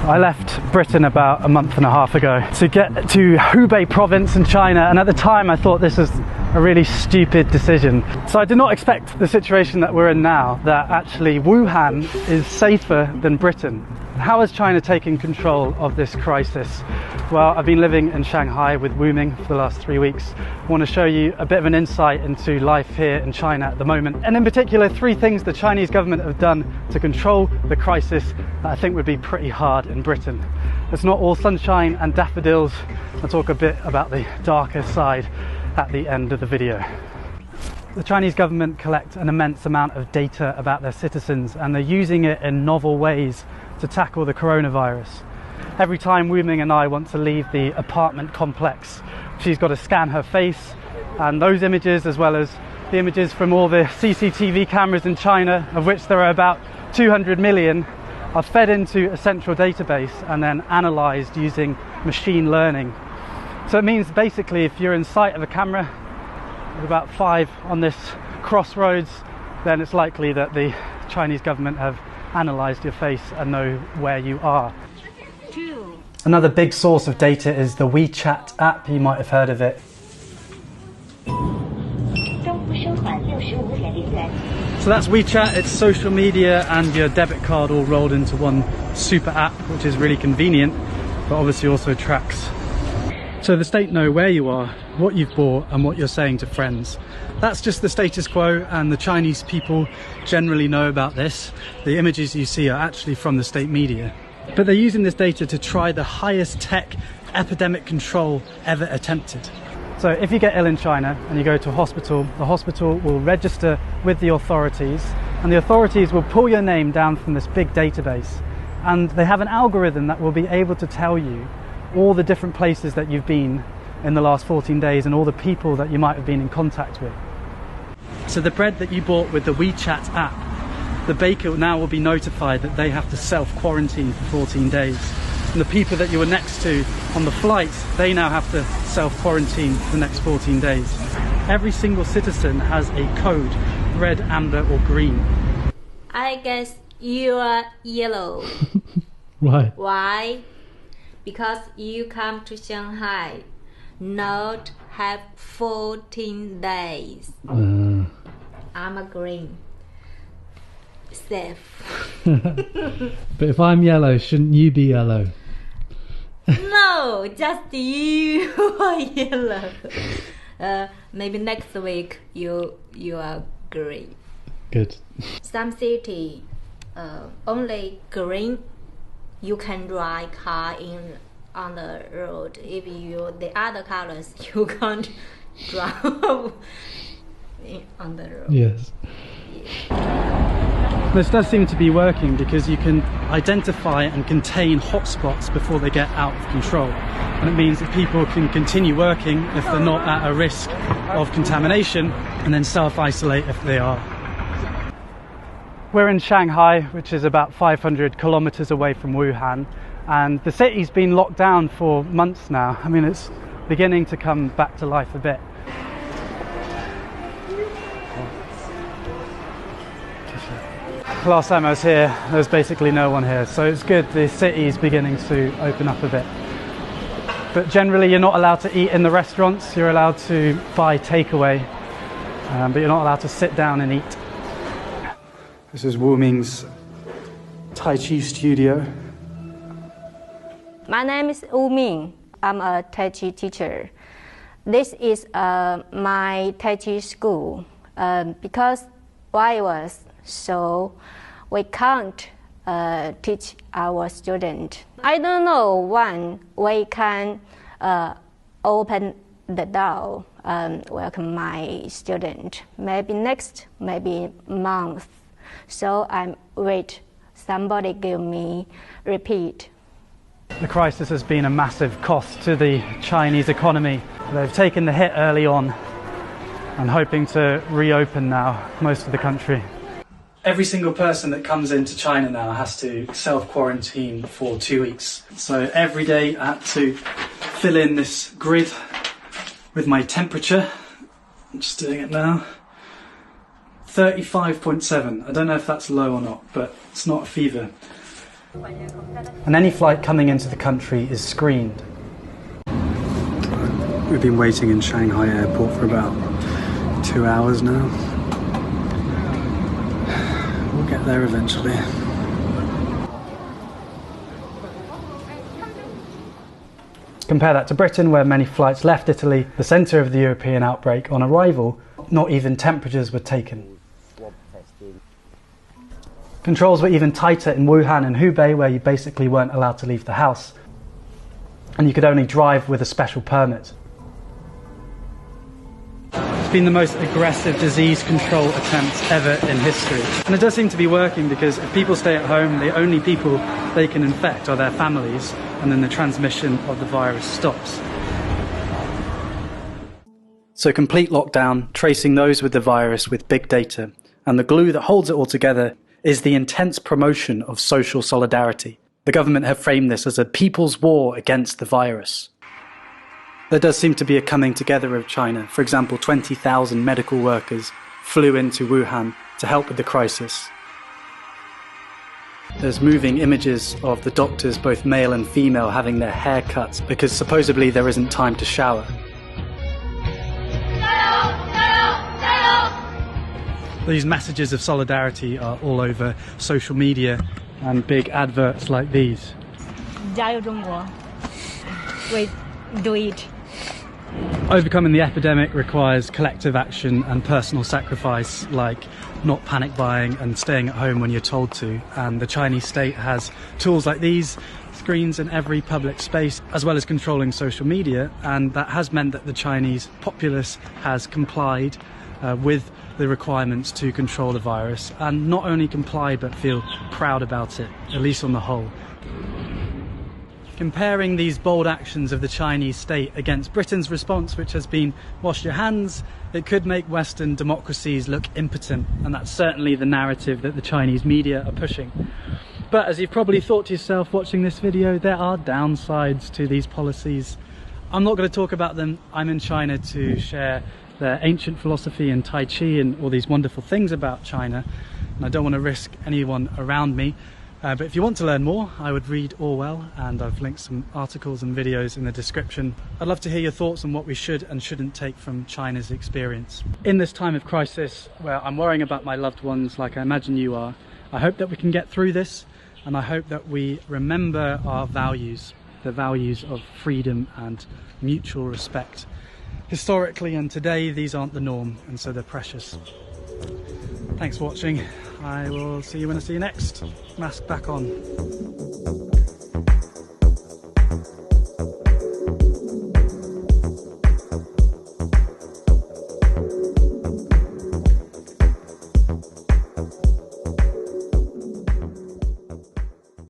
I left Britain about a month and a half ago to get to Hubei province in China, and at the time I thought this was a really stupid decision. So I did not expect the situation that we're in now, that actually Wuhan is safer than Britain. How has China taken control of this crisis? Well, I've been living in Shanghai with Wu Ming for the last 3 weeks. I want to show you a bit of an insight into life here in China at the moment, and in particular 3 things the Chinese government have done to control the crisis that I think would be pretty hard in Britain. It's not all sunshine and daffodils. I'll talk a bit about the darker side at the end of the video. The Chinese government collect an immense amount of data about their citizens, and they're using it in novel ways to tackle the coronavirus. Every time Wu Ming and I want to leave the apartment complex, she's got to scan her face, and those images, as well as the images from all the CCTV cameras in China, of which there are about 200 million, are fed into a central database and then analysed using machine learning. So it means basically if you're in sight of a camera with about 5 on this crossroads, then it's likely that the Chinese government have analysed your face and know where you are. Another big source of data is the WeChat app. You might have heard of it. So that's WeChat. It's social media and your debit card all rolled into one super app, which is really convenient, but obviously also tracks. So the state know where you are, what you've bought, and what you're saying to friends. That's just the status quo, and the Chinese people generally know about this. The images you see are actually from the state media. But they're using this data to try the highest tech epidemic control ever attempted. So if you get ill in China and you go to a hospital, the hospital will register with the authorities, and the authorities will pull your name down from this big database. And they have an algorithm that will be able to tell you all the different places that you've been in the last 14 days and all the people that you might have been in contact with. So the bread that you bought with the WeChat app, the baker now will be notified that they have to self-quarantine for 14 days. And the people that you were next to on the flight, they now have to self-quarantine for the next 14 days. Every single citizen has a code, red, amber or green. I guess you are yellow. Why? Why? Because you come to Shanghai, not have 14 days. I'm a green. Safe. But if I'm yellow, shouldn't you be yellow? No, just you are yellow. Maybe next week you are green. Good. Some city only green. You can drive car on the road. If the other colors you can't drive on the road. Yes. This does seem to be working because you can identify and contain hotspots before they get out of control. And it means that people can continue working if they're not at a risk of contamination, and then self-isolate if they are. We're in Shanghai, which is about 500 kilometers away from Wuhan, and the city's been locked down for months now. I mean, it's beginning to come back to life a bit. Last time I was here, there was basically no one here, so it's good the city's beginning to open up a bit. But generally you're not allowed to eat in the restaurants, you're allowed to buy takeaway, but you're not allowed to sit down and eat. This is Wu Ming's Tai Chi studio. My name is Wu Ming. I'm a Tai Chi teacher. This is my Tai Chi school because virus, so we can't teach our student. I don't know when we can open the door and welcome my student. Maybe next, maybe month. So I'm wait. Somebody give me repeat. The crisis has been a massive cost to the Chinese economy. They've taken the hit early on and hoping to reopen now most of the country. Every single person that comes into China now has to self-quarantine for 2 weeks. So every day I had to fill in this grid with my temperature. I'm just doing it now. 35.7. I don't know if that's low or not, but it's not a fever. And any flight coming into the country is screened. We've been waiting in Shanghai airport for about 2 hours now. We'll get there eventually. Compare that to Britain, where many flights left Italy, the centre of the European outbreak. On arrival, not even temperatures were taken. Controls were even tighter in Wuhan and Hubei, where you basically weren't allowed to leave the house, and you could only drive with a special permit. It's been the most aggressive disease control attempt ever in history. And it does seem to be working, because if people stay at home, the only people they can infect are their families, and then the transmission of the virus stops. So complete lockdown, tracing those with the virus with big data, and the glue that holds it all together is the intense promotion of social solidarity. The government have framed this as a people's war against the virus. There does seem to be a coming together of China. For example, 20,000 medical workers flew into Wuhan to help with the crisis. There's moving images of the doctors, both male and female, having their hair cut because supposedly there isn't time to shower. These messages of solidarity are all over social media and big adverts like these. 加油中国! We do it. Overcoming the epidemic requires collective action and personal sacrifice, like not panic buying and staying at home when you're told to. And the Chinese state has tools like these, screens in every public space, as well as controlling social media, and that has meant that the Chinese populace has complied with the requirements to control the virus, and not only comply but feel proud about it, at least on the whole. Comparing these bold actions of the Chinese state against Britain's response, which has been wash your hands, it could make Western democracies look impotent, and that's certainly the narrative that the Chinese media are pushing. But as you've probably thought to yourself watching this video, there are downsides to these policies. I'm not going to talk about them. I'm in China to share their ancient philosophy and Tai Chi and all these wonderful things about China, and I don't want to risk anyone around me. But if you want to learn more, I would read Orwell, and I've linked some articles and videos in the description. I'd love to hear your thoughts on what we should and shouldn't take from China's experience. In this time of crisis, where I'm worrying about my loved ones like I imagine you are, I hope that we can get through this, and I hope that we remember our values, the values of freedom and mutual respect. Historically and today, these aren't the norm, and so they're precious. Thanks for watching. I will see you when I see you next. Mask back on.